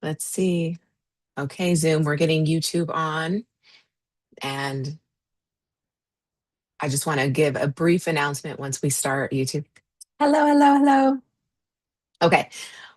Let's see. Okay, Zoom, we're getting YouTube on. And I just want to give a brief announcement once we start YouTube. Hello, hello, hello. Okay,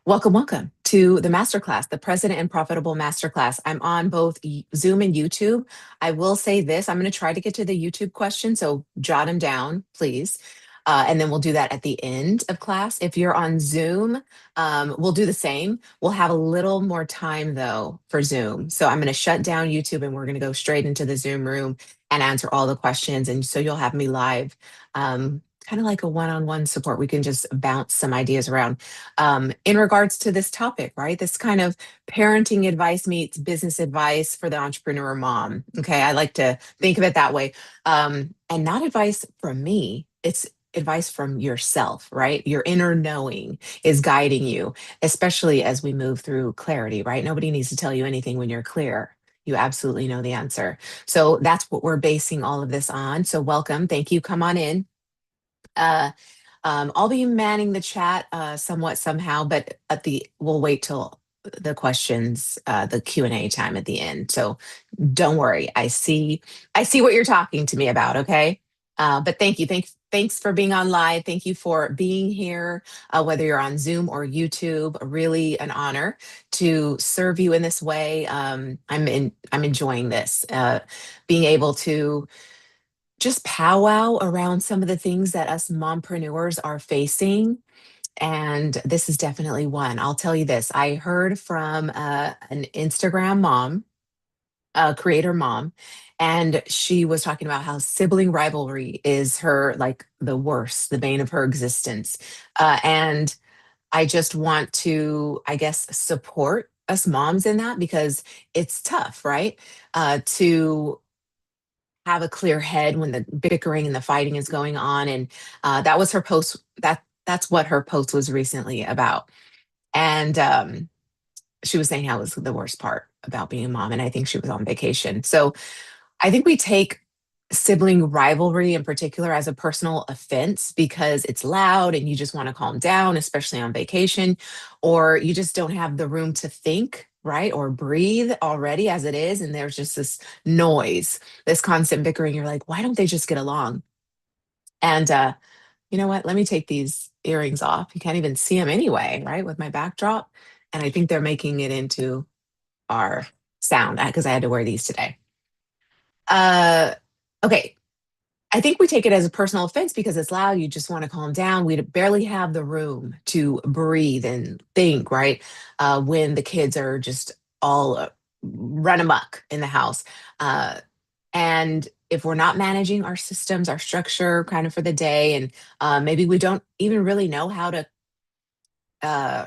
welcome to the masterclass, the President and Profitable Masterclass. I'm on both Zoom and YouTube. I will say this, I'm going to try to get to the YouTube question, so jot them down, please. And then we'll do that at the end of class. If you're on Zoom, we'll do the same. We'll have a little more time though for Zoom. So I'm going to shut down YouTube and we're going to go straight into the Zoom room and answer all the questions. And so you'll have me live, kind of like a one-on-one support. We can just bounce some ideas around in regards to this topic, right? This kind of parenting advice meets business advice for the entrepreneur mom. Okay, I like to think of it that way. And not advice from me, it's advice from yourself, right? Your inner knowing is guiding you, especially as we move through clarity, right? Nobody needs to tell you anything when you're clear. You absolutely know the answer. So that's what we're basing all of this on. So welcome. Thank you. Come on in. Uh, I'll be manning the chat somewhat somehow, but we'll wait till the questions, the Q&A time at the end. So don't worry. I see what you're talking to me about, okay? But thank you. Thanks for being on live. Thank you for being here, whether you're on Zoom or YouTube. Really an honor to serve you in this way. I'm enjoying this, being able to just powwow around some of the things that us mompreneurs are facing. And this is definitely one. I'll tell you this. I heard from an Instagram mom, a creator mom, and she was talking about how sibling rivalry is her, like, the worst, the bane of her existence. And I just want to, I guess, support us moms in that because it's tough, right? To have a clear head when the bickering and the fighting is going on. And that was her post. That's what her post was recently about. And she was saying how it was the worst part about being a mom. And I think she was on vacation. So I think we take sibling rivalry in particular as a personal offense because it's loud and you just want to calm down, especially on vacation, or you just don't have the room to think, right? Or breathe already as it is. And there's just this noise, this constant bickering. You're like, why don't they just get along? And you know what? Let me take these earrings off. You can't even see them anyway, right? With my backdrop. And I think they're making it into our sound because I had to wear these today. Uh, okay. I think we take it as a personal offense because it's loud. You just want to calm down. We barely have the room to breathe and think, right? When the kids are just all run amok in the house. And if we're not managing our systems, our structure kind of for the day, and maybe we don't even really know how to uh,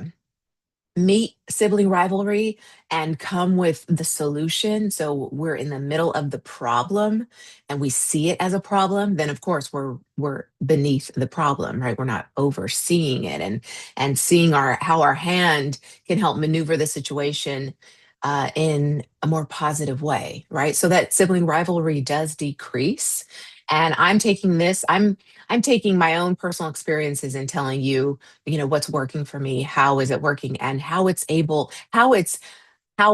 meet sibling rivalry and come with the solution, so we're in the middle of the problem and we see it as a problem, then of course we're beneath the problem, right? We're not overseeing it and seeing our how our hand can help maneuver the situation in a more positive way, right? So that sibling rivalry does decrease. And I'm taking my own personal experiences and telling you, what's working for me, how is it working, and how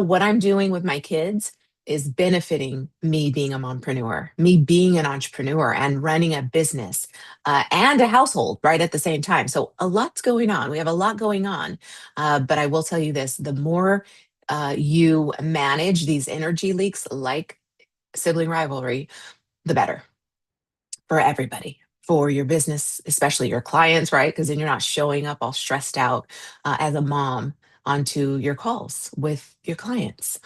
what I'm doing with my kids is benefiting me being a mompreneur, me being an entrepreneur and running a business and a household right at the same time. So a lot's going on. We have a lot going on. But I will tell you this, the more you manage these energy leaks like sibling rivalry, the better for everybody, for your business, especially your clients, right? Because then you're not showing up all stressed out as a mom onto your calls with your clients.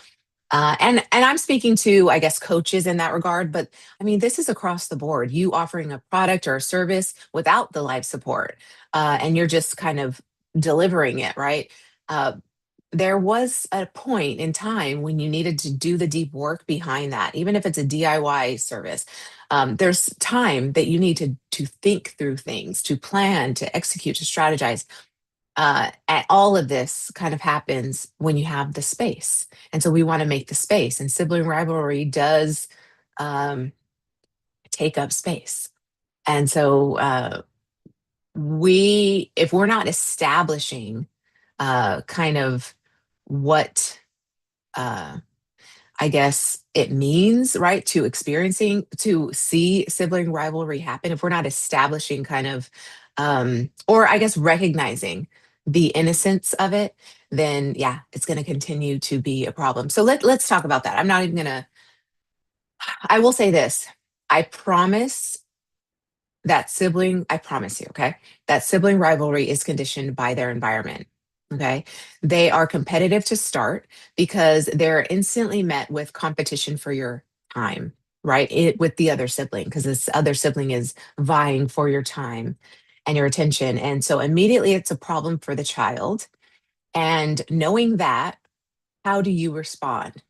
And I'm speaking to, I guess, coaches in that regard, but I mean, this is across the board. You offering a product or a service without the live support, and you're just kind of delivering it, right? Uh, there was a point in time when you needed to do the deep work behind that, even if it's a DIY service. There's time that you need to think through things, to plan, to execute, to strategize. And all of this kind of happens when you have the space, and so we want to make the space. And sibling rivalry does um, take up space, and so if we're not establishing kind of what I guess it means, right, to see sibling rivalry happen, if we're not establishing kind of, or I guess recognizing the innocence of it, then yeah, it's going to continue to be a problem. So let's talk about that. I'm not even going to, I will say this. I promise I promise you, okay, that sibling rivalry is conditioned by their environment. Okay. They are competitive to start because they're instantly met with competition for your time, right? With the other sibling, because this other sibling is vying for your time and your attention. And so immediately it's a problem for the child. And knowing that, how do you respond?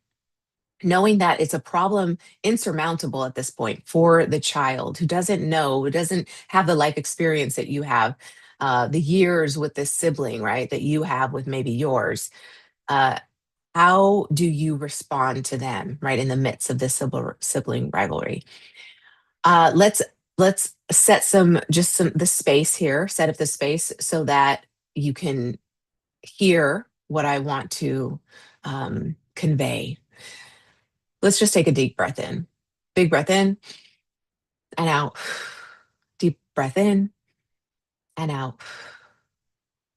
Knowing that it's a problem insurmountable at this point for the child who doesn't know, who doesn't have the life experience that you have, the years with this sibling, right, that you have with maybe yours. Uh, how do you respond to them, right, in the midst of this sibling rivalry? Let's set some the space here, set up the space so that you can hear what I want to convey. Let's just take a deep breath in. Big breath in and out. Deep breath in and out.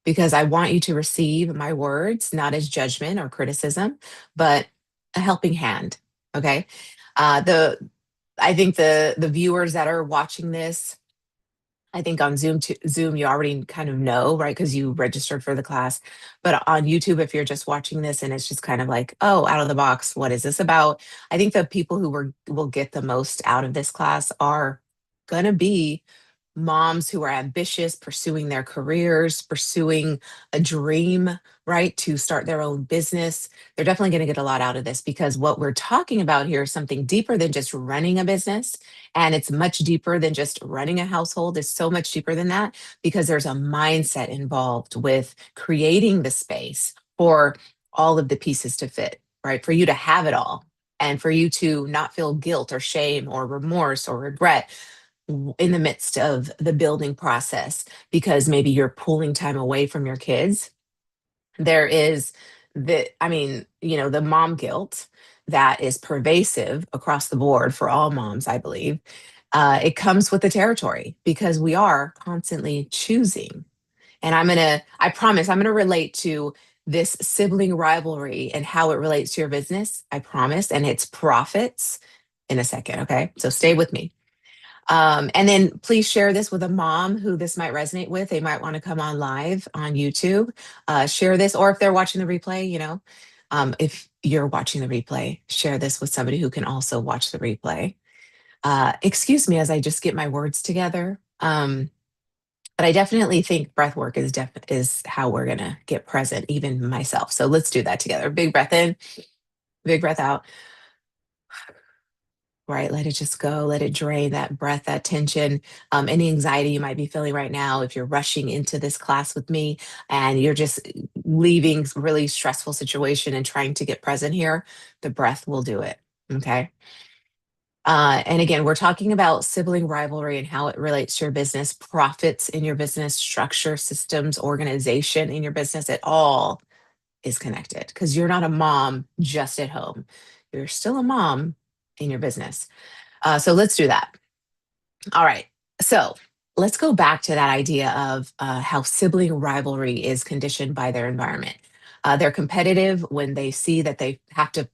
Because I want you to receive my words not as judgment or criticism, but a helping hand. Okay. The I think the viewers that are watching this, I think on Zoom, you already kind of know, right? Because you registered for the class. But on YouTube, if you're just watching this and it's just kind of like, oh, out of the box, what is this about? I think the people who will get the most out of this class are gonna be moms who are ambitious, pursuing their careers, pursuing a dream, right, to start their own business. They're definitely going to get a lot out of this because what we're talking about here is something deeper than just running a business. And it's much deeper than just running a household. It's so much deeper than that because there's a mindset involved with creating the space for all of the pieces to fit, right? For you to have it all and for you to not feel guilt or shame or remorse or regret in the midst of the building process because maybe you're pulling time away from your kids. There is the mom guilt that is pervasive across the board for all moms, I believe. It comes with the territory because we are constantly choosing. And I promise, I'm going to relate to this sibling rivalry and how it relates to your business. I promise. And its profits in a second. Okay. So stay with me. And then please share this with a mom who this might resonate with. They might want to come on live on YouTube, share this, or if they're watching the replay, if you're watching the replay, share this with somebody who can also watch the replay. Excuse me as I just get my words together. But I definitely think breath work is how we're gonna get present, even myself. So let's do that together. Big breath in, big breath out. Right, let it just go, let it drain that breath, that tension, any anxiety you might be feeling right now. If you're rushing into this class with me and you're just leaving really stressful situation and trying to get present here, the breath will do it. Okay. And again, we're talking about sibling rivalry and how it relates to your business, profits in your business, structure, systems, organization in your business. It all is connected because you're not a mom just at home. You're still a mom in your business. So let's do that. All right. So let's go back to that idea of how sibling rivalry is conditioned by their environment. They're competitive when they see that they have to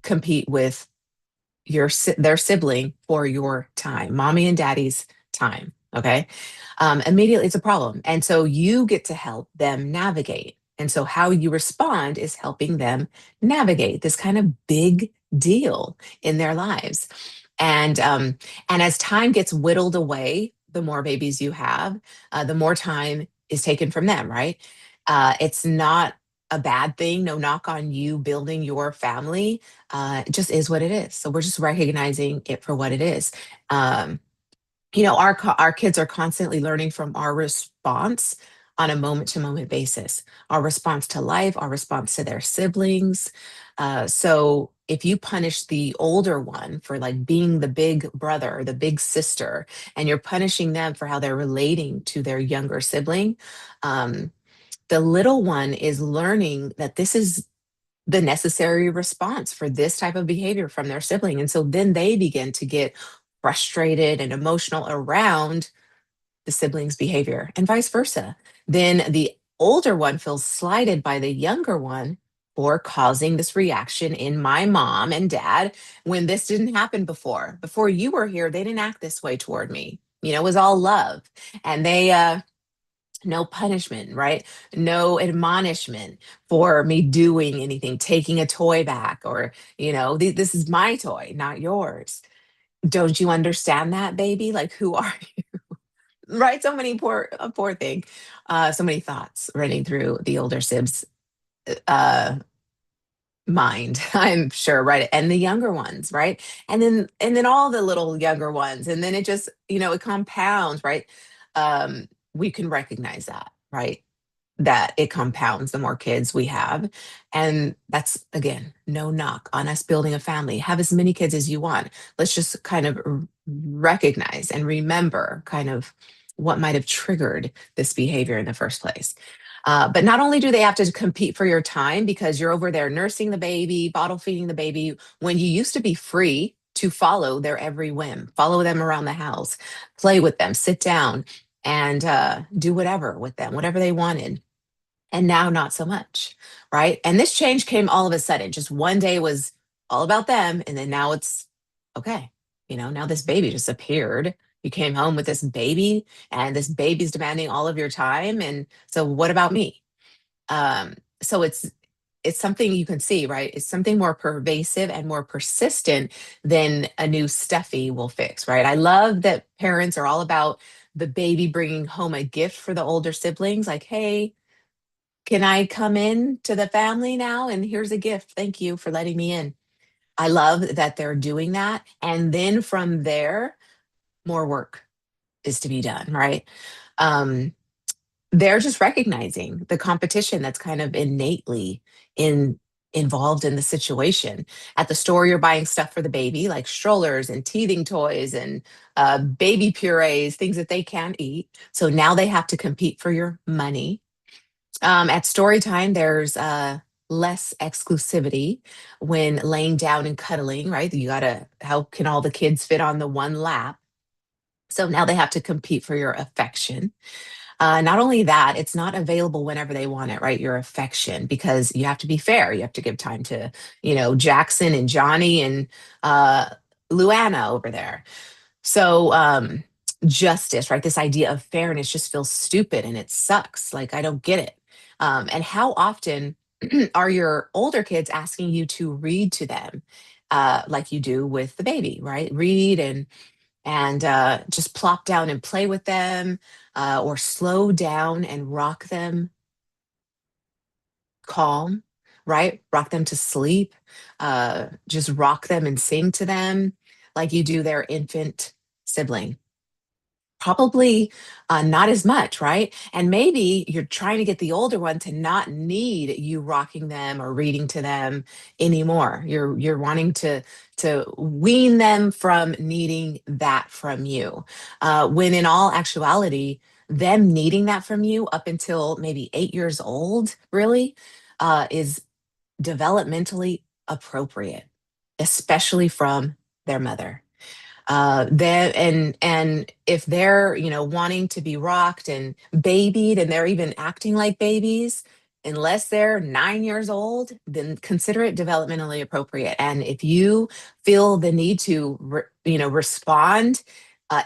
compete with their sibling for your time, mommy and daddy's time. Okay. Immediately it's a problem. And so you get to help them navigate. And so how you respond is helping them navigate this kind of big deal in their lives. And as time gets whittled away, the more babies you have, the more time is taken from them, right? It's not a bad thing. No knock on you building your family. It just is what it is. So we're just recognizing it for what it is. Um, our kids are constantly learning from our response on a moment to moment basis, our response to life, our response to their siblings. So if you punish the older one for like being the big brother or the big sister, and you're punishing them for how they're relating to their younger sibling, um, the little one is learning that this is the necessary response for this type of behavior from their sibling. And so then they begin to get frustrated and emotional around the sibling's behavior and vice versa. Then the older one feels slighted by the younger one for causing this reaction in my mom and dad when this didn't happen before. Before you were here, they didn't act this way toward me. It was all love. And no punishment, right? No admonishment for me doing anything, taking a toy back, or, this is my toy, not yours. Don't you understand that, baby? Like, who are you? Right? So many poor thing. So many thoughts running through the older sibs uh mind, I'm sure, right? And the younger ones, right? And then all the little younger ones. And then it just, it compounds, right? We can recognize that, right? That it compounds the more kids we have. And that's, again, no knock on us building a family. Have as many kids as you want. Let's just kind of recognize and remember kind of what might have triggered this behavior in the first place. But not only do they have to compete for your time because you're over there nursing the baby, bottle feeding the baby, when you used to be free to follow their every whim, follow them around the house, play with them, sit down, and do whatever with them, whatever they wanted. And now not so much, right? And this change came all of a sudden. Just one day was all about them, and then now it's okay. Now this baby just appeared. You came home with this baby, and this baby's demanding all of your time. And so, what about me? So it's something you can see, right? It's something more pervasive and more persistent than a new stuffy will fix, right? I love that parents are all about the baby bringing home a gift for the older siblings, like, hey, can I come in to the family now? And here's a gift. Thank you for letting me in. I love that they're doing that. And then from there, more work is to be done, right? Um, they're just recognizing the competition that's kind of innately in involved in the situation. At the store, you're buying stuff for the baby, like strollers and teething toys and baby purees, things that they can't eat. So now they have to compete for your money. At story time, there's less exclusivity when laying down and cuddling, right? How can all the kids fit on the one lap? So now they have to compete for your affection. Not only that, it's not available whenever they want it, right? Your affection, because you have to be fair. You have to give time to, Jackson and Johnny and Luana over there. So, justice, right? This idea of fairness just feels stupid and it sucks. Like, I don't get it. And how often are your older kids asking you to read to them, like you do with the baby, right? Read and just plop down and play with them, or slow down and rock them calm, right? Rock them to sleep, just rock them and sing to them like you do their infant sibling. Probably not as much, right? And maybe you're trying to get the older one to not need you rocking them or reading to them anymore. You're wanting to wean them from needing that from you, when in all actuality, them needing that from you up until maybe 8 years old, really, is developmentally appropriate, especially from their mother. Then and if they're wanting to be rocked and babied and they're even acting like babies, unless they're 9 years old, then consider it developmentally appropriate. And if you feel the need to respond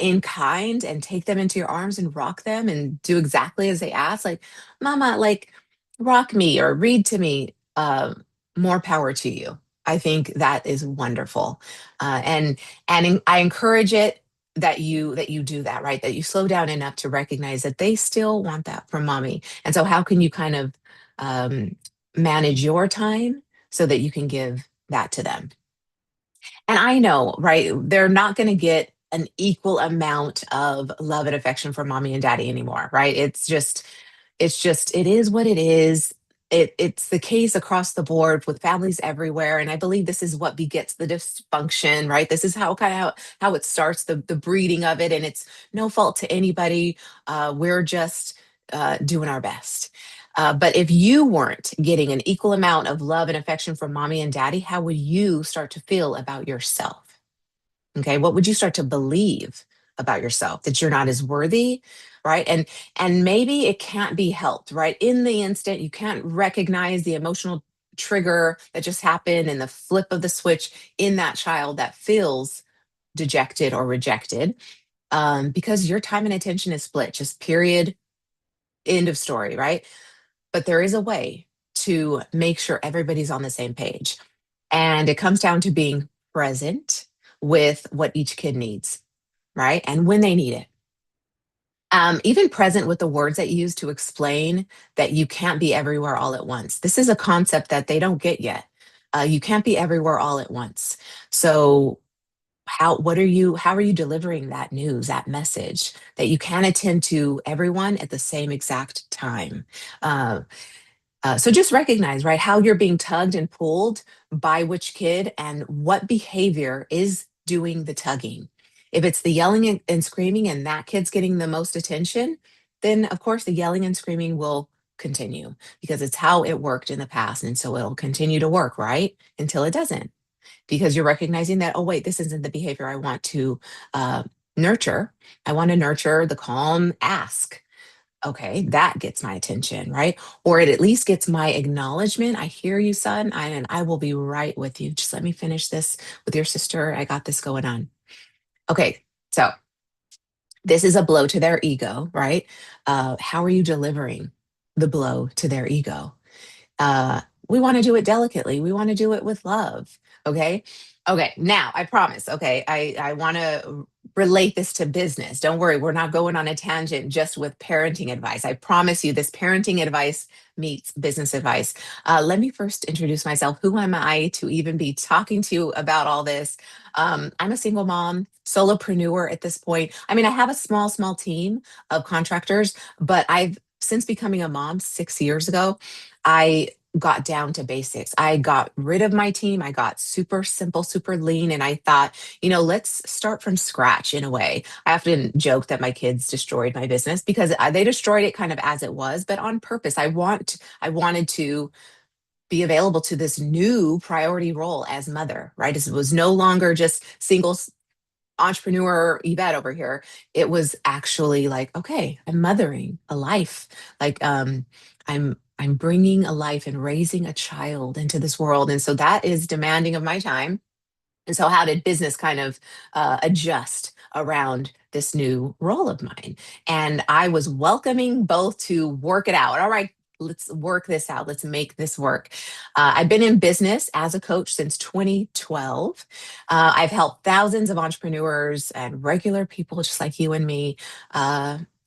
in kind and take them into your arms and rock them and do exactly as they ask, like, mama, like, rock me or read to me, more power to you. I think that is wonderful. And I encourage it that you do that, right? That you slow down enough to recognize that they still want that from mommy. And so how can you kind of um, manage your time so that you can give that to them? And I know, right? They're not going to get an equal amount of love and affection from mommy and daddy anymore, right? It's just it is what it is. It's the case across the board with families everywhere, and I believe this is what begets the dysfunction, right? This is how kind of how it starts, the breeding of it, and it's no fault to anybody. We're just doing our best. But if you weren't getting an equal amount of love and affection from mommy and daddy, how would you start to feel about yourself? Okay, what would you start to believe about yourself? That you're not as worthy, right? And maybe it can't be helped, right? In the instant, you can't recognize the emotional trigger that just happened and the flip of the switch in that child that feels dejected or rejected, because your time and attention is split, just period, end of story, right? But there is a way to make sure everybody's on the same page. And it comes down to being present with what each kid needs, right? And when they need it. Even present with the words that you use to explain that you can't be everywhere all at once. This is a concept that they don't get yet. You can't be everywhere all at once. So how are you delivering that news, that message that you can attend to everyone at the same exact time? Uh, so just recognize, right, how you're being tugged and pulled by which kid and what behavior is doing the tugging. If it's the yelling and screaming and that kid's getting the most attention, then of course the yelling and screaming will continue because it's how it worked in the past. And so it'll continue to work, right? Until it doesn't, because you're recognizing that, oh, wait, this isn't the behavior I want to uh, nurture. I want to nurture the calm ask. Okay, that gets my attention, right? Or it at least gets my acknowledgement. I hear you, son, and I will be right with you. Just let me finish this with your sister. I got this going on. Okay, so this is a blow to their ego, right? How are you delivering the blow to their ego? Uh, we want to do it delicately. We want to do it with love. Okay. Okay. Now I promise. Okay. I want to relate this to business. Don't worry. We're not going on a tangent just with parenting advice. I promise you this parenting advice meets business advice. Let me first introduce myself. Who am I to even be talking to you about all this? I'm a single mom, solopreneur at this point. I mean, I have a small team of contractors, but since becoming a mom 6 years ago, I got down to basics. I got rid of my team. I got super simple, super lean. And I thought, let's start from scratch in a way. I often joke that my kids destroyed my business because they destroyed it kind of as it was, but on purpose. I wanted to be available to this new priority role as mother, right? It was no longer just single entrepreneur Yvette over here. It was actually like, okay, I'm mothering a life. Like, I'm bringing a life and raising a child into this world, and so that is demanding of my time. And so, how did business kind of adjust around this new role of mine? And I was welcoming both to work it out. All right, let's work this out. Let's make this work. I've been in business as a coach since 2012. I've helped thousands of entrepreneurs and regular people just like you and me.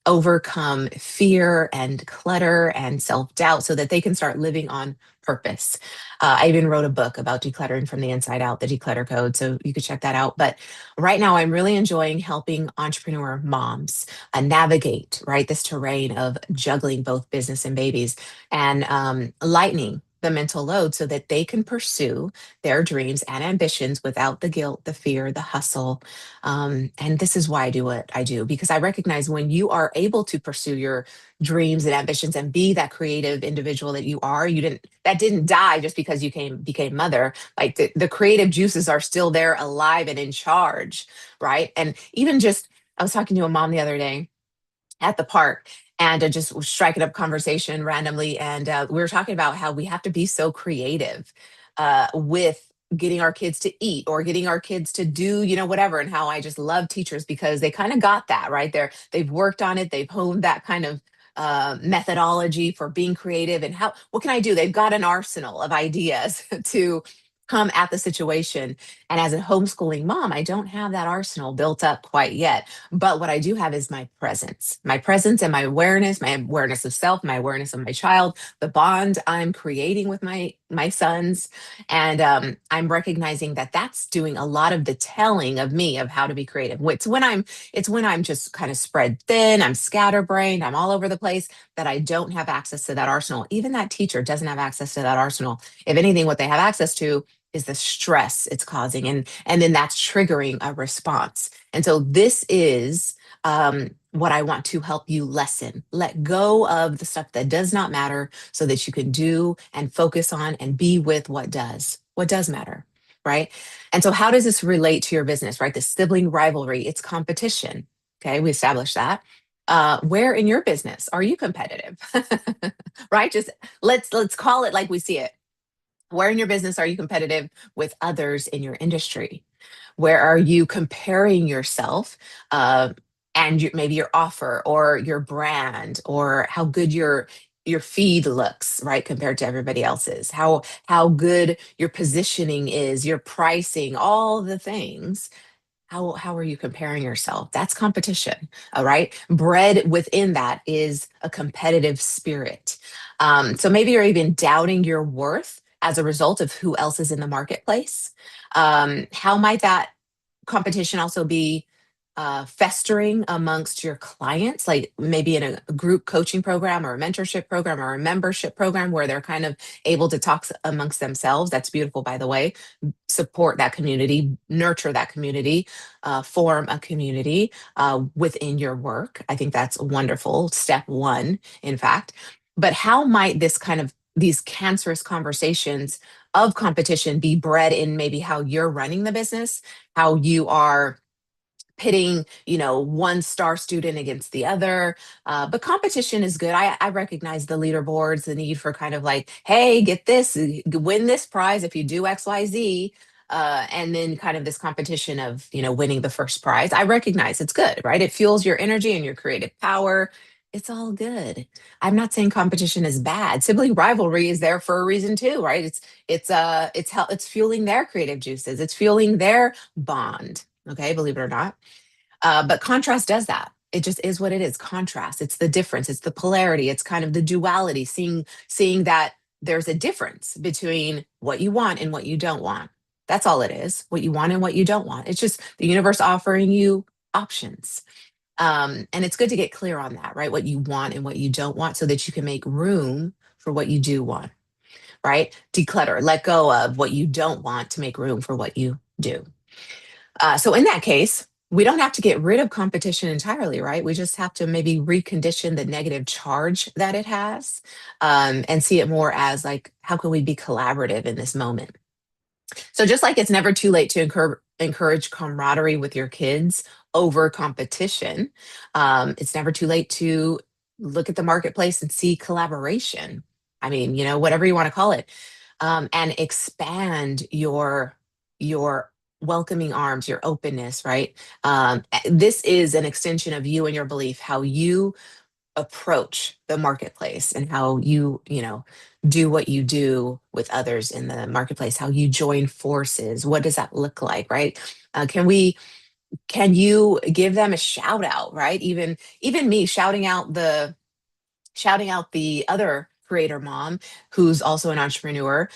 Overcome fear and clutter and self doubt so that they can start living on purpose. I even wrote a book about decluttering from the inside out, the declutter code. So you could check that out. But right now, I'm really enjoying helping entrepreneur moms navigate, right, this terrain of juggling both business and babies and lightening the mental load so that they can pursue their dreams and ambitions without the guilt, the fear, the hustle. And this is why I do what I do, because I recognize when you are able to pursue your dreams and ambitions and be that creative individual that you are, that didn't die just because you became mother. Like the creative juices are still there, alive and in charge, right? And even just I was talking to a mom the other day at the park and just striking up conversation randomly, and we were talking about how we have to be so creative with getting our kids to eat or getting our kids to do whatever, and how I just love teachers because they kind of got that right there. They've worked on it, they've honed that kind of methodology for being creative, and what can I do? They've got an arsenal of ideas to come at the situation. And as a homeschooling mom, I don't have that arsenal built up quite yet. But what I do have is my presence and my awareness of self, my awareness of my child, the bond I'm creating with my sons. And I'm recognizing that that's doing a lot of the telling of me of how to be creative. It's when I'm just kind of spread thin, I'm scatterbrained, I'm all over the place, that I don't have access to that arsenal. Even that teacher doesn't have access to that arsenal. If anything, what they have access to is the stress it's causing, and then that's triggering a response. And so this is what I want to help you lessen. Let go of the stuff that does not matter so that you can do and focus on and be with what does matter, right? And so, how does this relate to your business, right? The sibling rivalry, it's competition. Okay, we established that. Where in your business are you competitive? Right? Just let's call it like we see it. Where in your business are you competitive with others in your industry? Where are you comparing yourself uh, and maybe your offer or your brand or how good your feed looks, right, compared to everybody else's? How good your positioning is, your pricing, all the things. How are you comparing yourself? That's competition, all right? Bred within that is a competitive spirit. So maybe you're even doubting your worth as a result of who else is in the marketplace. How might that competition also be festering amongst your clients, like maybe in a group coaching program or a mentorship program or a membership program where they're kind of able to talk amongst themselves? That's beautiful, by the way. Support that community, nurture that community, form a community within your work. I think that's wonderful. Step one, in fact. But how might this kind of these cancerous conversations of competition be bred in maybe how you're running the business, how you are pitting, one star student against the other. But competition is good. I recognize the leaderboards, the need for kind of like, hey, get this, win this prize if you do X, Y, Z. And then kind of this competition of, winning the first prize. I recognize it's good, right? It fuels your energy and your creative power. It's all good. I'm not saying competition is bad. Sibling rivalry is there for a reason too, right? It's fueling their creative juices. It's fueling their bond. Okay, believe it or not. But contrast does that. It just is what it is. Contrast. It's the difference. It's the polarity. It's kind of the duality. Seeing that there's a difference between what you want and what you don't want. That's all it is. What you want and what you don't want. It's just the universe offering you options. And it's good to get clear on that, right? What you want and what you don't want, so that you can make room for what you do want, right? Declutter, let go of what you don't want to make room for what you do. So in that case, we don't have to get rid of competition entirely, right? We just have to maybe recondition the negative charge that it has, and see it more as like, how can we be collaborative in this moment? So just like it's never too late to encourage camaraderie with your kids over competition, it's never too late to look at the marketplace and see collaboration. I mean, whatever you want to call it, and expand your welcoming arms, your openness, right? This is an extension of you and your belief, how you approach the marketplace and how you do what you do with others in the marketplace, how you join forces. What does that look like, right? Can you give them a shout out, right? Even me shouting out the other creator mom who's also an entrepreneur.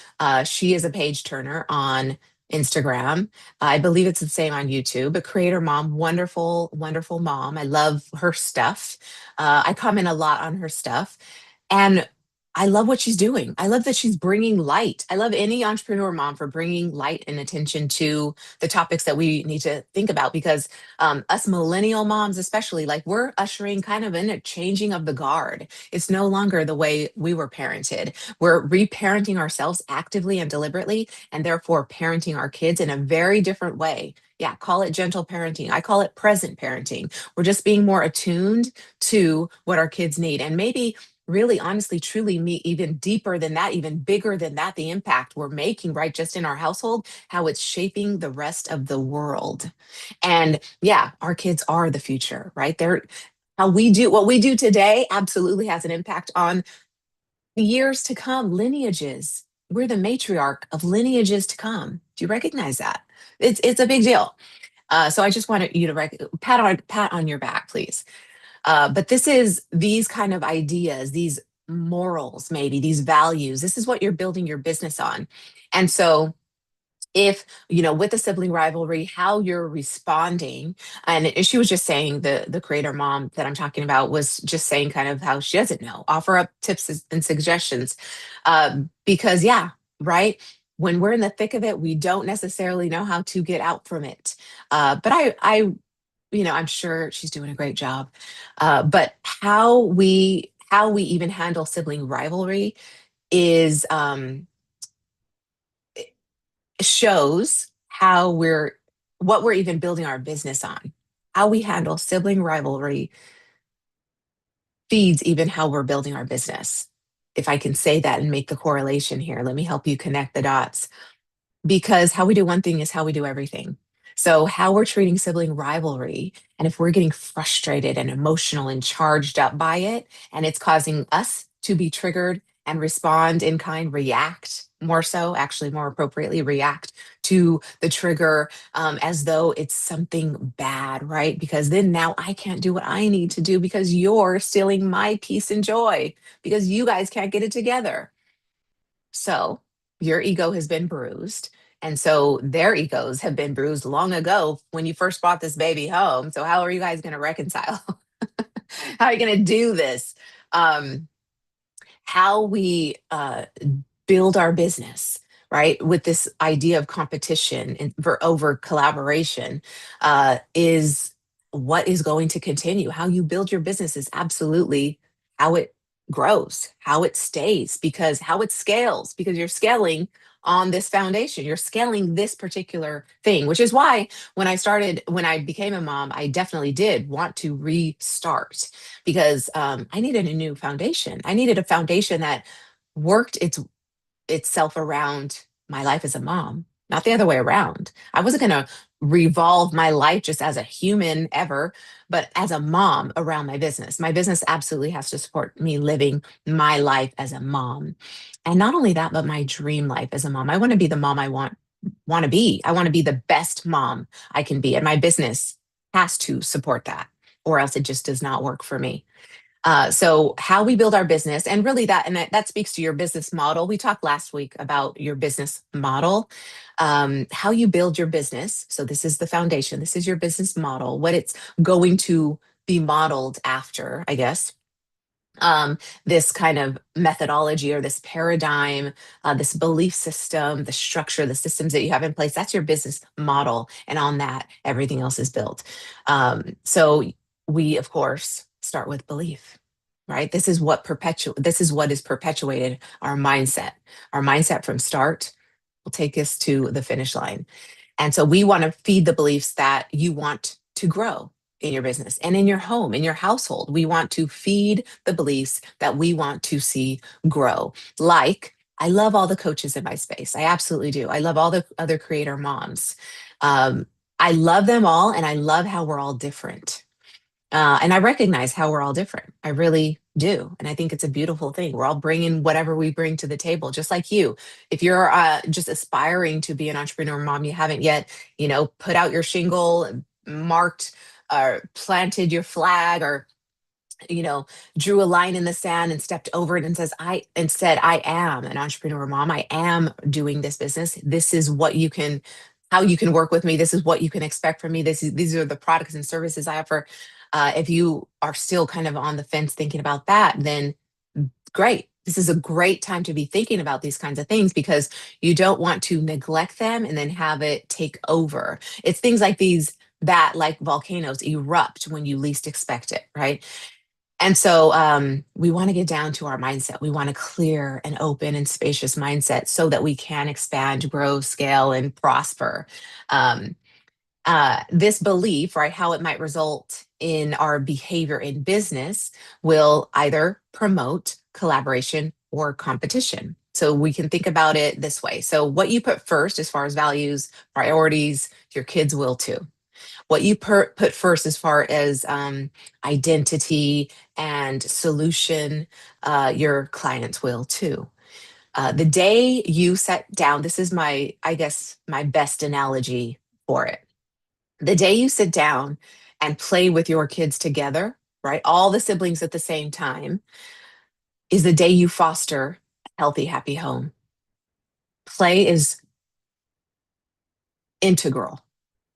She is a page turner on Instagram. I believe it's the same on YouTube. A creator mom, wonderful, wonderful mom. I love her stuff. I comment a lot on her stuff. And I love what she's doing. I love that she's bringing light. I love any entrepreneur mom for bringing light and attention to the topics that we need to think about, because us millennial moms, especially, like we're ushering kind of in a changing of the guard. It's no longer the way we were parented. We're reparenting ourselves actively and deliberately, and therefore parenting our kids in a very different way. Yeah, call it gentle parenting. I call it present parenting. We're just being more attuned to what our kids need. And maybe really honestly truly me even deeper than that, even bigger than that, the impact we're making, right, just in our household, how it's shaping the rest of the world. And yeah, our kids are the future, right? They're how we do what we do today absolutely has an impact on the years to come, lineages. We're the matriarch of lineages to come. Do you recognize that? It's a big deal. So I just wanted you to pat on your back, please. But this is these kind of ideas, these morals, maybe these values. This is what you're building your business on. And so if with the sibling rivalry, how you're responding. And she was just saying, the creator mom that I'm talking about was just saying kind of how she doesn't know, offer up tips and suggestions, because yeah, right, when we're in the thick of it, we don't necessarily know how to get out from it. But I I'm sure she's doing a great job. But how we even handle sibling rivalry is shows how we're what we're even building our business on. How we handle sibling rivalry feeds even how we're building our business. If I can say that and make the correlation here, let me help you connect the dots, because how we do one thing is how we do everything. So, how we're treating sibling rivalry, and if we're getting frustrated and emotional and charged up by it, and it's causing us to be triggered and respond in kind, react more so, actually, more appropriately, react to the trigger as though it's something bad, right? Because then now I can't do what I need to do because you're stealing my peace and joy because you guys can't get it together. So your ego has been bruised. And so their egos have been bruised long ago when you first brought this baby home. So how are you guys going to reconcile? How are you going to do this? Um, how we build our business, right, with this idea of competition and for over collaboration is what is going to continue. How you build your business is absolutely how it grows, how it stays, because how it scales, because you're scaling on this foundation. You're scaling this particular thing, which is why when I became a mom, I definitely did want to restart because I needed a new foundation. I needed a foundation that worked itself around my life as a mom, not the other way around. I wasn't going to revolve my life just as a human ever, but as a mom around my business. My business absolutely has to support me living my life as a mom. And not only that, but my dream life as a mom. I want to be the mom I want to be. I want to be the best mom I can be. And my business has to support that, or else it just does not work for me. So how we build our business, and really that speaks to your business model. We talked last week about your business model, how you build your business. So this is the foundation. This is your business model, what it's going to be modeled after, I guess. This kind of methodology or this paradigm, this belief system, the structure, the systems that you have in place, that's your business model. And on that, everything else is built. So we, of course, start with belief, right? This is what is perpetuated our mindset. Our mindset from start will take us to the finish line. And so we want to feed the beliefs that you want to grow in your business and in your home, in your household. We want to feed the beliefs that we want to see grow. Like, I love all the coaches in my space. I absolutely do. I love all the other creator moms. Um, I love them all, and I love how we're all different. And I recognize how we're all different. I really do. And I think it's a beautiful thing. We're all bringing whatever we bring to the table, just like you. If you're just aspiring to be an entrepreneur mom, you haven't yet, put out your shingle, marked, or planted your flag, or you know, drew a line in the sand and stepped over it and said, I am an entrepreneur mom. I am doing this business. This is how you can work with me. This is what you can expect from me. These are the products and services I offer. If you are still kind of on the fence thinking about that, then great. This is a great time to be thinking about these kinds of things because you don't want to neglect them and then have it take over. It's things like these that, like volcanoes, erupt when you least expect it, right? And so we want to get down to our mindset. We want a clear and open and spacious mindset so that we can expand, grow, scale, and prosper. Um, this belief, right, how it might result in our behavior in business will either promote collaboration or competition. So we can think about it this way. So, what you put first as far as values, priorities, your kids will too. What you put first as far as identity and solution, your clients will too. The day you set down, this is I guess, my best analogy for it. The day you sit down and play with your kids together, right? All the siblings at the same time is the day you foster a healthy, happy home. Play is integral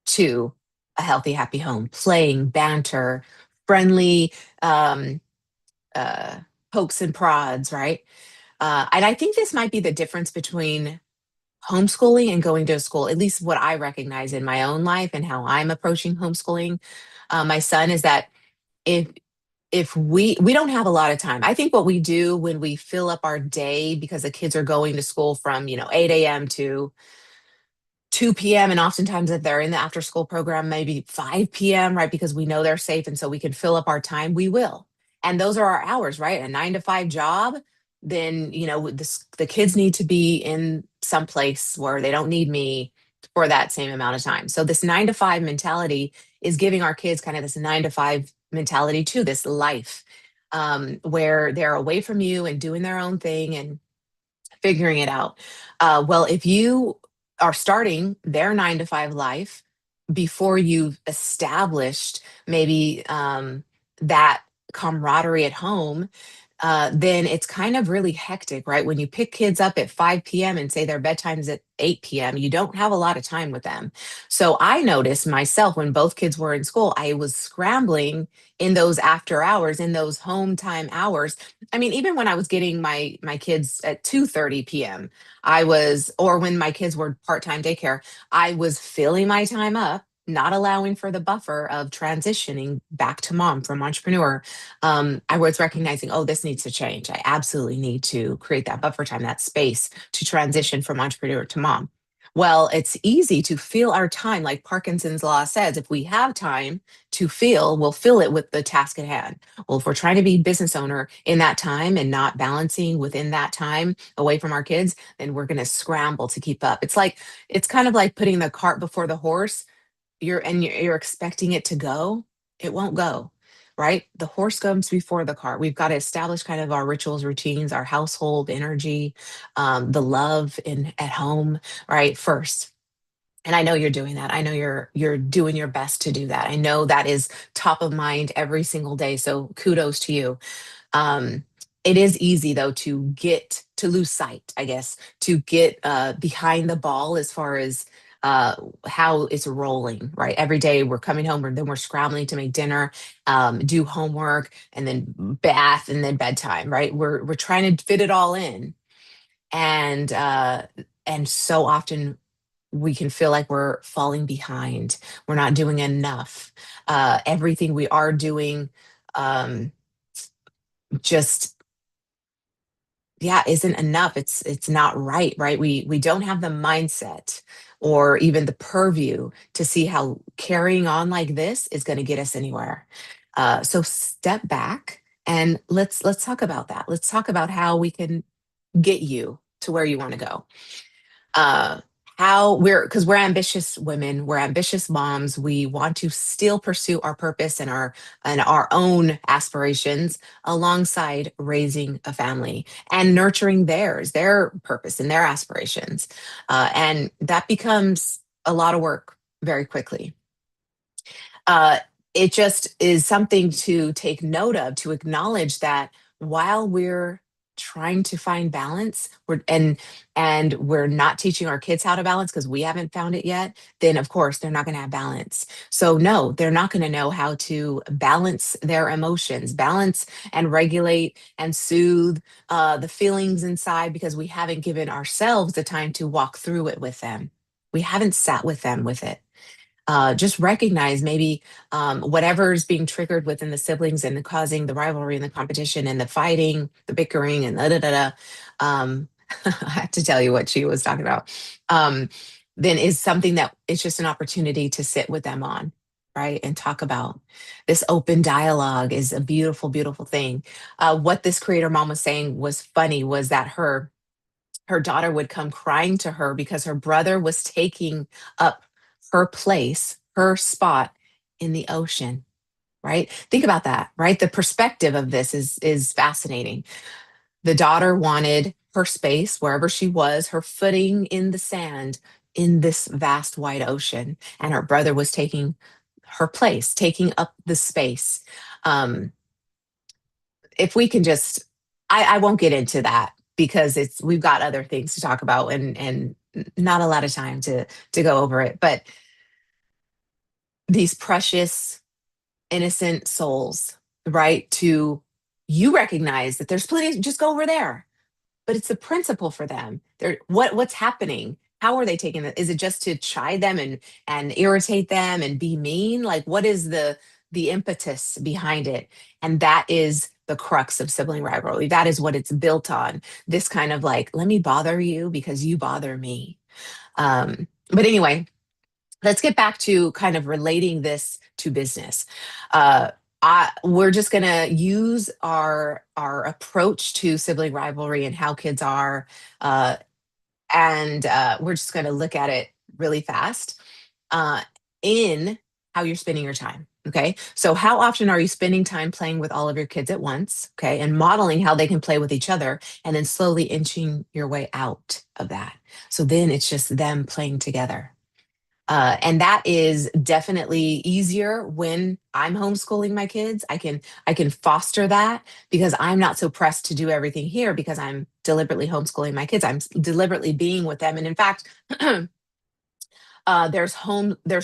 to a healthy, happy home. Playing, banter, friendly um, uh, pokes and prods, right? And I think this might be the difference between homeschooling and going to a school, at least what I recognize in my own life and how I'm approaching homeschooling. my son is that if if we don't have a lot of time. I think what we do when we fill up our day because the kids are going to school from 8 a.m. to 2 p.m. and oftentimes if they're in the after school program, maybe 5 p.m., right? Because we know they're safe and so we can fill up our time, we will. And those are our hours, right? A 9 to 5 job, then the kids need to be in some place where they don't need me for that same amount of time. So this 9 to 5 mentality is giving our kids kind of this 9 to 5 mentality to this life, where they're away from you and doing their own thing and figuring it out. Well, if you are starting their 9 to 5 life before you've established maybe that camaraderie at home, then it's kind of really hectic, right? When you pick kids up at 5 p.m. and say their bedtime is at 8 p.m., you don't have a lot of time with them. So I noticed myself when both kids were in school, I was scrambling in those after hours, in those home time hours. I mean, even when I was getting my kids at 2:30 p.m., or when my kids were part-time daycare, I was filling my time up, not allowing for the buffer of transitioning back to mom from entrepreneur. I was recognizing, oh, this needs to change. I absolutely need to create that buffer time, that space to transition from entrepreneur to mom. Well, it's easy to fill our time, like Parkinson's law says. If we have time to fill, we'll fill it with the task at hand. Well, if we're trying to be business owner in that time and not balancing within that time away from our kids, then we're going to scramble to keep up. It's kind of like putting the cart before the horse. You're expecting it to go, it won't go, right? The horse comes before the cart. We've got to establish kind of our rituals, routines, our household energy, the love in at home, right? First. And I know you're doing that. I know you're doing your best to do that. I know that is top of mind every single day. So kudos to you. um, it is easy though to lose sight, I guess, to get behind the ball as far as uh, how it's rolling, right? Every day we're coming home and then we're scrambling to make dinner, do homework, and then bath and then bedtime, right? We're trying to fit it all in. And so often we can feel like we're falling behind. We're not doing enough. Everything we are doing, um, just yeah, isn't enough. It's not right, right? We don't have the mindset or even the purview to see how carrying on like this is going to get us anywhere. So step back and let's talk about that. Let's talk about how we can get you to where you want to go. uh how we're ambitious women, we're ambitious moms, we want to still pursue our purpose and our own aspirations alongside raising a family and nurturing their purpose and their aspirations, and that becomes a lot of work very quickly. uh, it just is something to take note of, to acknowledge that while we're trying to find balance, and we're not teaching our kids how to balance because we haven't found it yet, then of course they're not going to have balance. So no, they're not going to know how to balance their emotions, balance and regulate and soothe the feelings inside, because we haven't given ourselves the time to walk through it with them. We haven't sat with them with it. Just recognize maybe whatever's being triggered within the siblings and causing the rivalry and the competition and the fighting, the bickering, and da da da da. I have to tell you what she was talking about. Um, then is something that it's just an opportunity to sit with them on, right, and talk about. This open dialogue is a beautiful, beautiful thing. What this creator mom was saying was funny was that her daughter would come crying to her because her brother was taking up her place, her spot in the ocean, right? Think about that, right? The perspective of this is fascinating. The daughter wanted her space wherever she was, her footing in the sand in this vast wide ocean, and her brother was taking her place, taking up the space. Um, if we can just, I won't get into that because we've got other things to talk about, and not a lot of time to go over it. But these precious innocent souls, right? To You recognize that there's plenty, just go over there. But it's the principle for them. What's happening? How are they taking it? Is it just to chide them and irritate them and be mean? Like what is the impetus behind it. And that is the crux of sibling rivalry. That is what it's built on. This kind of like, let me bother you because you bother me. But anyway, let's get back to kind of relating this to business. Uh, we're just going to use our approach to sibling rivalry and how kids are, uh, and we're just going to look at it really fast uh, in how you're spending your time. Okay. So, how often are you spending time playing with all of your kids at once? Okay. And modeling how they can play with each other and then slowly inching your way out of that. So then it's just them playing together. And that is definitely easier when I'm homeschooling my kids. I can foster that because I'm not so pressed to do everything here because I'm deliberately homeschooling my kids. I'm deliberately being with them. And in fact, there's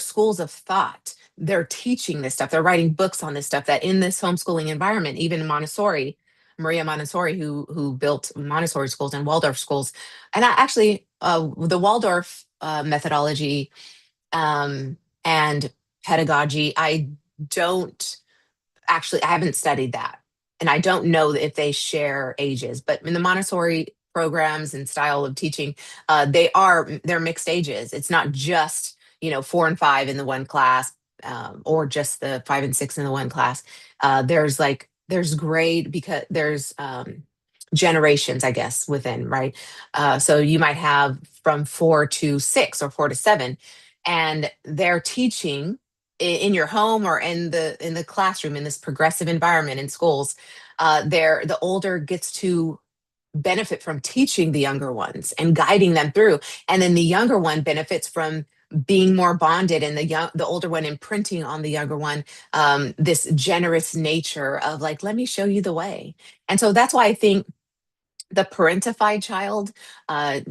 schools of thought. They're teaching this stuff. They're writing books on this stuff that in this homeschooling environment, even Montessori, Maria Montessori, who built Montessori schools and Waldorf schools, and I actually the Waldorf methodology and pedagogy. I don't actually, I haven't studied that. And I don't know if they share ages, but in the Montessori programs and style of teaching, they're mixed ages. It's not just, 4 and 5 in the one class, or just the 5 and 6 in the one class. There's grade because there's generations, I guess, within, right? So you might have from 4 to 6 or 4 to 7, and they're teaching in your home or in the classroom in this progressive environment in schools. The older gets to benefit from teaching the younger ones and guiding them through, and then the younger one benefits from being more bonded, and the older one imprinting on the younger one this generous nature of like, let me show you the way. And so that's why I think the parentified child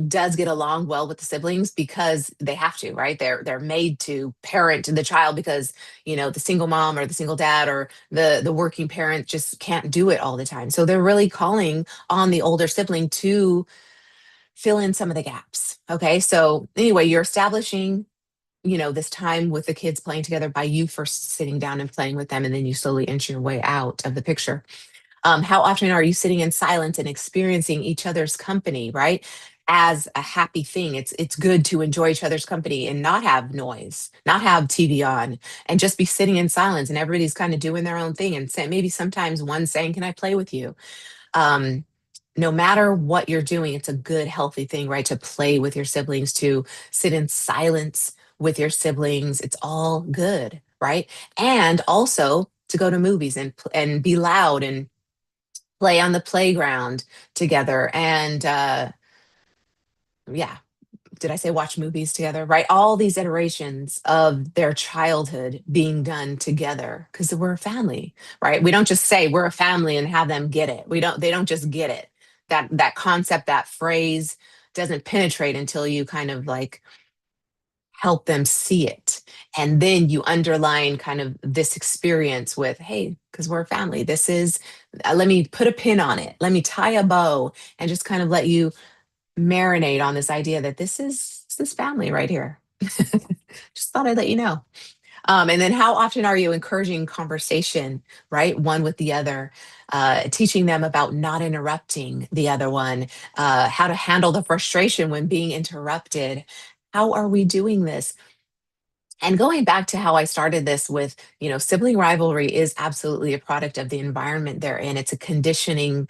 does get along well with the siblings because they have to, right? They're made to parent the child because the single mom or the single dad or the working parent just can't do it all the time. So they're really calling on the older sibling to fill in some of the gaps. Okay, so anyway, you're establishing this time with the kids playing together by you first sitting down and playing with them, and then you slowly inch your way out of the picture. How often are you sitting in silence and experiencing each other's company, right? As a happy thing. It's good to enjoy each other's company and not have noise, not have TV on, and just be sitting in silence and everybody's kind of doing their own thing and say, maybe sometimes one saying, "Can I play with you?" Um, no matter what you're doing, it's a good, healthy thing, right? To play with your siblings, to sit in silence with your siblings. It's all good, right? And also to go to movies and be loud and play on the playground together. And yeah, did I say watch movies together? Right? All these iterations of their childhood being done together because we're a family, right? We don't just say we're a family and have them get it. They don't just get it. That concept, that phrase doesn't penetrate until you kind of like help them see it. And then you underline kind of this experience with, hey, because we're a family. This is, let me put a pin on it. Let me tie a bow and just kind of let you marinate on this idea that this is family right here. Just thought I'd let you know. And then how often are you encouraging conversation, right? One with the other, teaching them about not interrupting the other one, how to handle the frustration when being interrupted. How are we doing this? And going back to how I started this with, sibling rivalry is absolutely a product of the environment they're in. It's a conditioned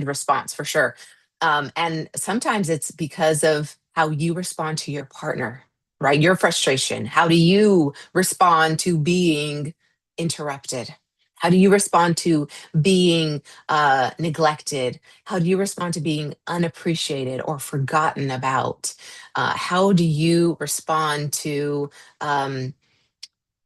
response for sure. And sometimes it's because of how you respond to your partner, right? Your frustration. How do you respond to being interrupted? How do you respond to being neglected? How do you respond to being unappreciated or forgotten about? How do you respond to um,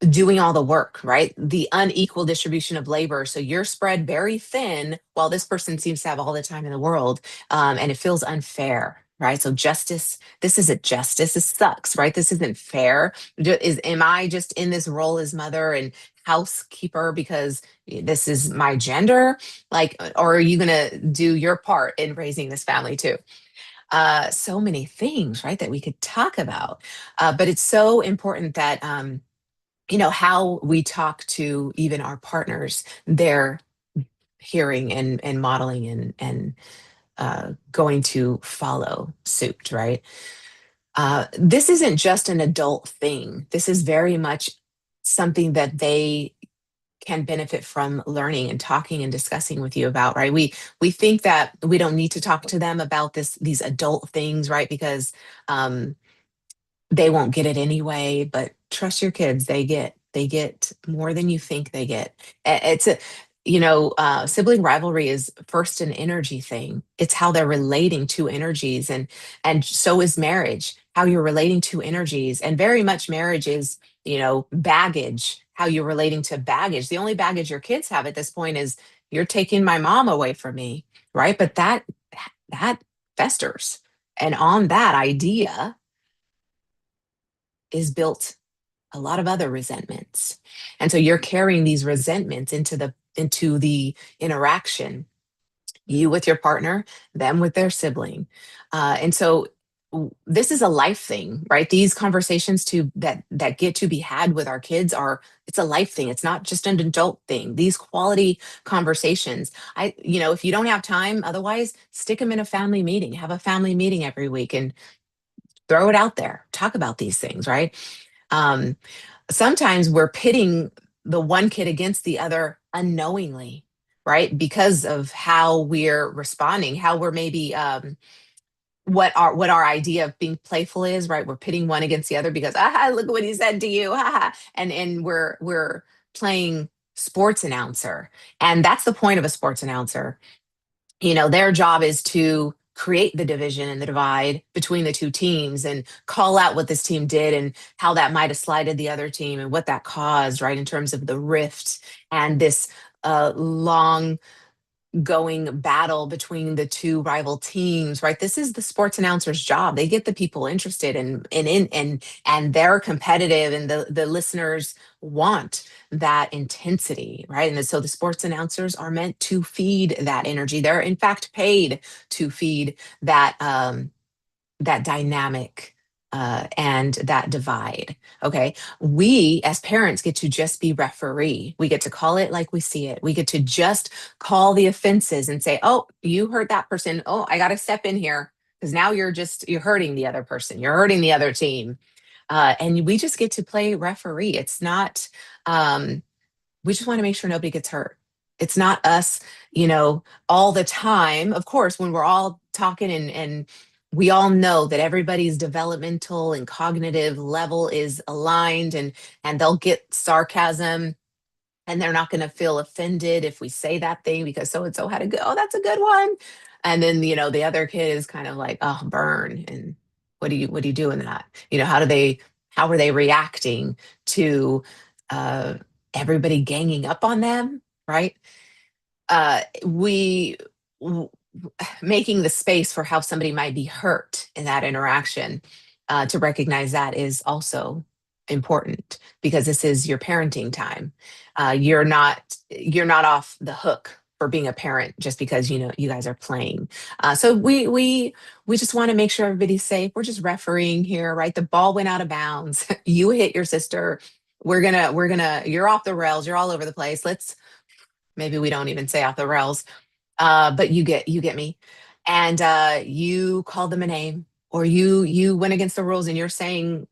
doing all the work, right? The unequal distribution of labor. So you're spread very thin while this person seems to have all the time in the world. And it feels unfair, right? So justice, this isn't justice. This sucks, right? This isn't fair. Am I just in this role as mother and housekeeper because this is my gender? Like, or are you going to do your part in raising this family too? So many things, right, that we could talk about. But it's so important that how we talk to even our partners, they're hearing and modeling and going to follow suit, right? This isn't just an adult thing. This is very much something that they can benefit from learning and talking and discussing with you about, right? We think that we don't need to talk to them about these adult things, right? Because um, they won't get it anyway. But trust your kids, they get more than you think they get. It's a sibling rivalry is first an energy thing. It's how they're relating to energies, and so is marriage, how you're relating to energies. And very much marriage is, baggage, how you're relating to baggage. The only baggage your kids have at this point is, you're taking my mom away from me, right? But that festers. And on that idea is built a lot of other resentments. And so you're carrying these resentments into the interaction, you with your partner, them with their sibling. And so this is a life thing, right? These conversations that get to be had with our kids are, it's a life thing. It's not just an adult thing. These quality conversations, if you don't have time, otherwise stick them in a family meeting, have a family meeting every week and throw it out there, talk about these things, right? um, Sometimes we're pitting the one kid against the other unknowingly, right? Because of how we're responding, how we're maybe what our idea of being playful is, right? We're pitting one against the other because, look at what he said to you, and we're playing sports announcer, and that's the point of a sports announcer. Their job is to create the division and the divide between the two teams and call out what this team did and how that might have slighted the other team and what that caused, right, in terms of the rift and this long going battle between the two rival teams, right? This is the sports announcer's job. They get the people interested and they're competitive, and the listeners want that intensity, right? And so the sports announcers are meant to feed that energy. They're in fact paid to feed that dynamic and that divide. Okay. We as parents get to just be referee. We get to call it like we see it. We get to just call the offenses and say, oh, you hurt that person. Oh, I got to step in here because now you're hurting the other person. You're hurting the other team. And we just get to play referee. It's not, we just want to make sure nobody gets hurt. It's not us, all the time. Of course, when we're all talking and we all know that everybody's developmental and cognitive level is aligned, and they'll get sarcasm and they're not going to feel offended if we say that thing because so and so had a good, oh, that's a good one. And then, the other kid is kind of like, oh, burn. And what do you do in that? How are they reacting to uh, everybody ganging up on them, right? We making the space for how somebody might be hurt in that interaction, to recognize that is also important because this is your parenting time. You're not off the hook for being a parent just because you guys are playing. So we just want to make sure everybody's safe. We're just refereeing here, right? The ball went out of bounds. You hit your sister. We're gonna you're off the rails. You're all over the place. Let's maybe we don't even say off the rails, but you get me. And you called them a name, or you went against the rules, and you're saying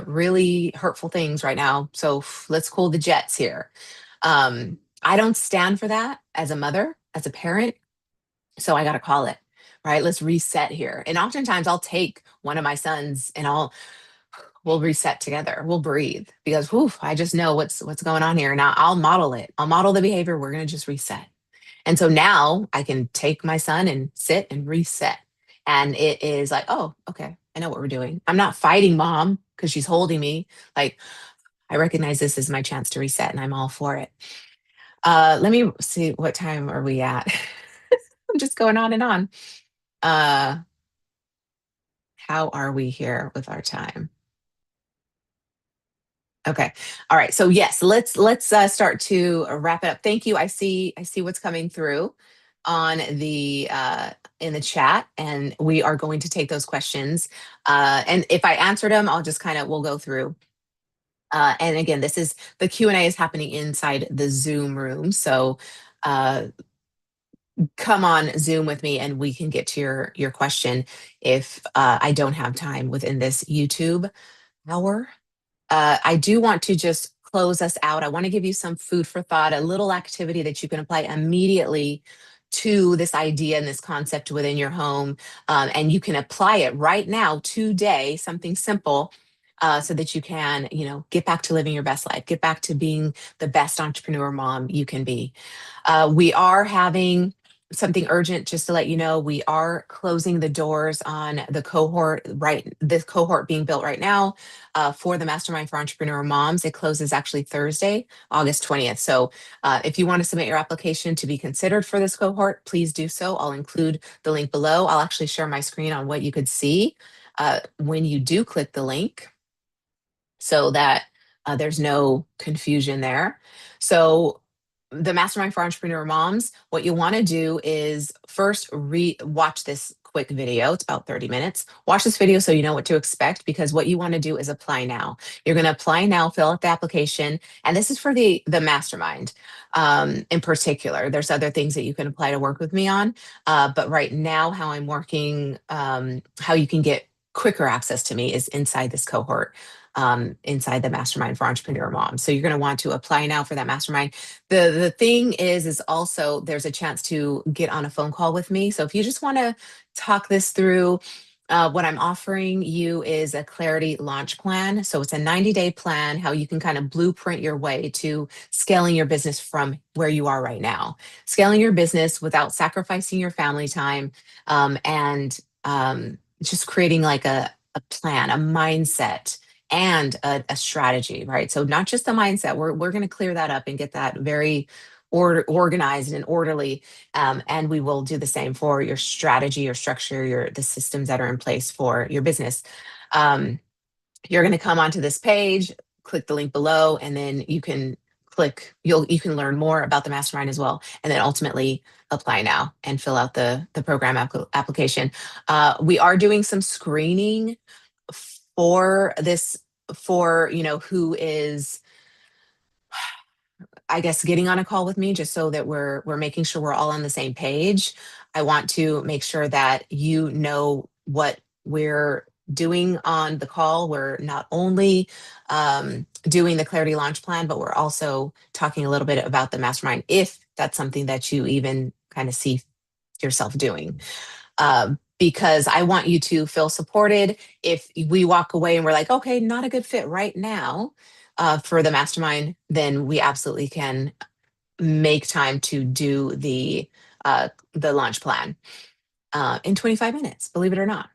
really hurtful things right now. So let's cool the jets here. I don't stand for that as a mother, as a parent. So I got to call it. Right, let's reset here. And oftentimes I'll take one of my sons and we'll reset together. We'll breathe because whew, I just know what's going on here. Now I'll model it. I'll model the behavior. We're gonna just reset. And so now I can take my son and sit and reset. And it is like, oh, okay, I know what we're doing. I'm not fighting mom because she's holding me. Like, I recognize this is my chance to reset and I'm all for it. Let me see, what time are we at? I'm just going on and on. Uh, how are we here with our time? Okay. All right. So yes, let's start to wrap it up. Thank you. I see what's coming through on the in the chat, and we are going to take those questions. And if I answered them, I'll just kind of we'll go through. And again, the Q&A is happening inside the Zoom room. So uh, come on Zoom with me and we can get to your question if I don't have time within this YouTube hour. I do want to just close us out. I want to give you some food for thought, a little activity that you can apply immediately to this idea and this concept within your home. And you can apply it right now, today, something simple. So that you can, get back to living your best life, get back to being the best entrepreneur mom you can be. We are having something urgent just to let you know. We are closing the doors on the cohort, right? This cohort being built right now for the Mastermind for Entrepreneur Moms. It closes actually Thursday, August 20th. So if you want to submit your application to be considered for this cohort, please do so. I'll include the link below. I'll actually share my screen on what you could see when you do click the link, so that there's no confusion there. So the Mastermind for Entrepreneur Moms, what you want to do is first watch this quick video. It's about 30 minutes. Watch this video so you know what to expect, because what you want to do is apply now. You're going to apply now, fill out the application, and this is for the Mastermind in particular. There's other things that you can apply to work with me on, but right now, how I'm working, how you can get quicker access to me is inside this cohort, inside the Mastermind for Entrepreneur Moms. So you're going to want to apply now for that mastermind. The thing is also there's a chance to get on a phone call with me. So if you just want to talk this through, what I'm offering you is a clarity launch plan. So it's a 90-day plan, how you can kind of blueprint your way to scaling your business from where you are right now, scaling your business without sacrificing your family time, and just creating like a plan, a mindset, and a strategy, right? So not just the mindset. We're going to clear that up and get that very organized and orderly, and we will do the same for your strategy, your structure, the systems that are in place for your business. You're going to come onto this page, click the link below, and then you can you can learn more about the mastermind as well, and then ultimately apply now and fill out the program application. We are doing some screening for this, for who is, I guess, getting on a call with me, just so that we're making sure we're all on the same page. I want to make sure that you know what we're doing on the call. We're not only doing the clarity launch plan, but we're also talking a little bit about the mastermind, if that's something that you even kind of see yourself doing. Because I want you to feel supported. If we walk away and we're like, okay, not a good fit right now for the mastermind, then we absolutely can make time to do the launch plan in 25 minutes. Believe it or not,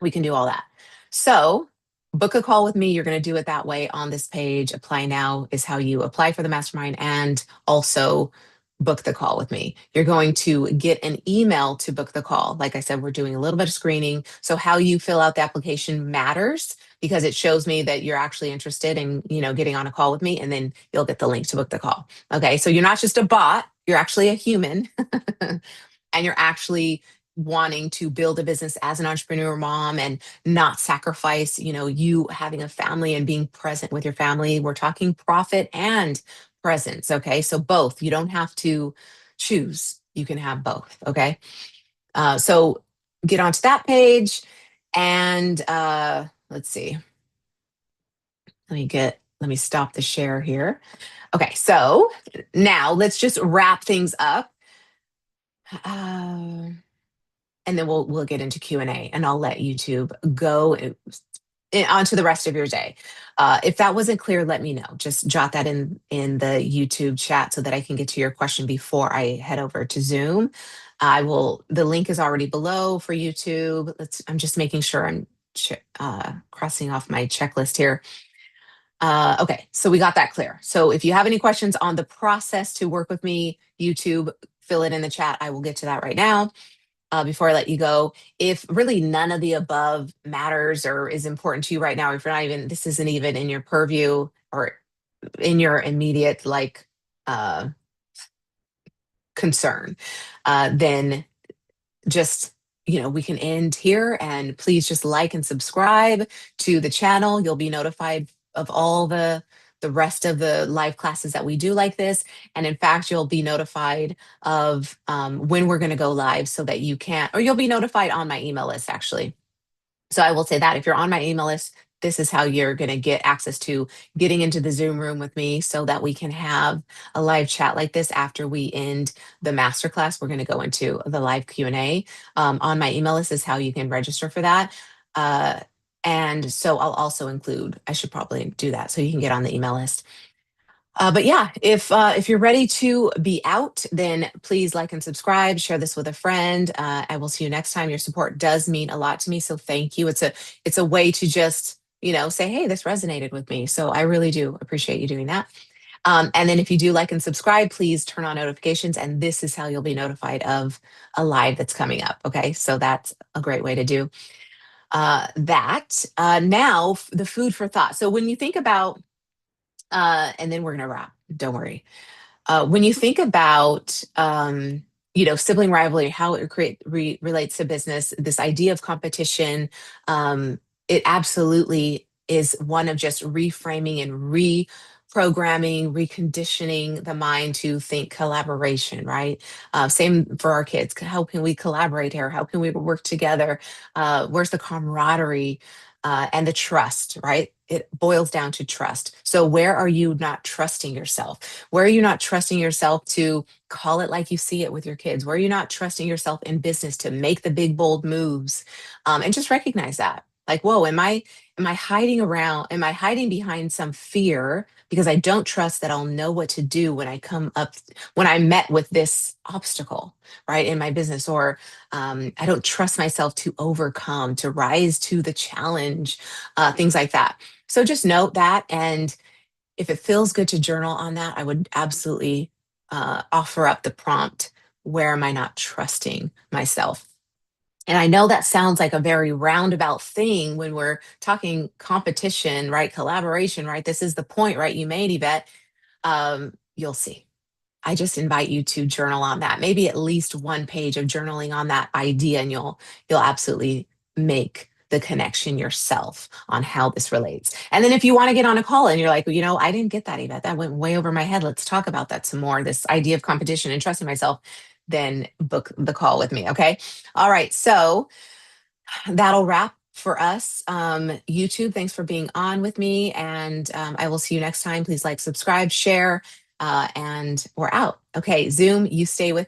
we can do all that. So book a call with me. You're going to do it that way on this page. Apply now is how you apply for the mastermind, and also book the call with me. You're going to get an email to book the call. Like I said, we're doing a little bit of screening. So how you fill out the application matters, because it shows me that you're actually interested in, getting on a call with me, and then you'll get the link to book the call. Okay. So you're not just a bot, you're actually a human and you're actually wanting to build a business as an entrepreneur mom and not sacrifice, you having a family and being present with your family. We're talking profit and presence. Okay. So both, you don't have to choose. You can have both. Okay. So get onto that page, and let's see. Let me stop the share here. Okay. So now let's just wrap things up. And then we'll get into Q&A, and I'll let YouTube go onto the rest of your day. If that wasn't clear, let me know. Just jot that in the YouTube chat so that I can get to your question before I head over to Zoom. The link is already below for YouTube. I'm just making sure I'm crossing off my checklist here. Okay, so we got that clear. So if you have any questions on the process to work with me, YouTube, fill it in the chat. I will get to that right now. Before I let you go, if really none of the above matters or is important to you right now, if you're not even, this isn't even in your purview or in your immediate concern, then just, we can end here, and please just like and subscribe to the channel. You'll be notified of all the rest of the live classes that we do like this. And in fact, you'll be notified of when we're going to go live so that you can't, or you'll be notified on my email list actually. So I will say that if you're on my email list, this is how you're going to get access to getting into the Zoom room with me so that we can have a live chat like this after we end the masterclass. We're going to go into the live Q&A. On my email list is how you can register for that. And so I'll also include, I should probably do that so you can get on the email list. But yeah, if you're ready to be out, then please like and subscribe, share this with a friend. I will see you next time. Your support does mean a lot to me, so thank you. It's a way to just say, hey, this resonated with me. So I really do appreciate you doing that. And then if you do like and subscribe, please turn on notifications, and this is how you'll be notified of a live that's coming up. Okay, so that's a great way to do that. Now, the food for thought. So when you think about and then we're going to wrap. Don't worry. When you think about, sibling rivalry, how it relates to business, this idea of competition, it absolutely is one of just reframing and reprogramming, reconditioning the mind to think collaboration, right? Same for our kids. How can we collaborate here? How can we work together? Where's the camaraderie? And the trust, right? It boils down to trust. So, where are you not trusting yourself? Where are you not trusting yourself to call it like you see it with your kids? Where are you not trusting yourself in business to make the big, bold moves? And just recognize that. Like, whoa, am I hiding around? Am I hiding behind some fear because I don't trust that I'll know what to do when I met with this obstacle, right, in my business? Or I don't trust myself to overcome, to rise to the challenge, things like that. So just note that. And if it feels good to journal on that, I would absolutely offer up the prompt: where am I not trusting myself? And I know that sounds like a very roundabout thing when we're talking competition, right? Collaboration, right? This is the point, right? You made, Yvette. You'll see. I just invite you to journal on that. Maybe at least one page of journaling on that idea, and you'll absolutely make the connection yourself on how this relates. And then if you want to get on a call and you're like, I didn't get that, Yvette. That went way over my head. Let's talk about that some more. This idea of competition and trusting myself, then book the call with me. Okay. All right. So that'll wrap for us. YouTube, thanks for being on with me. And I will see you next time. Please like, subscribe, share, and we're out. Okay, Zoom, you stay with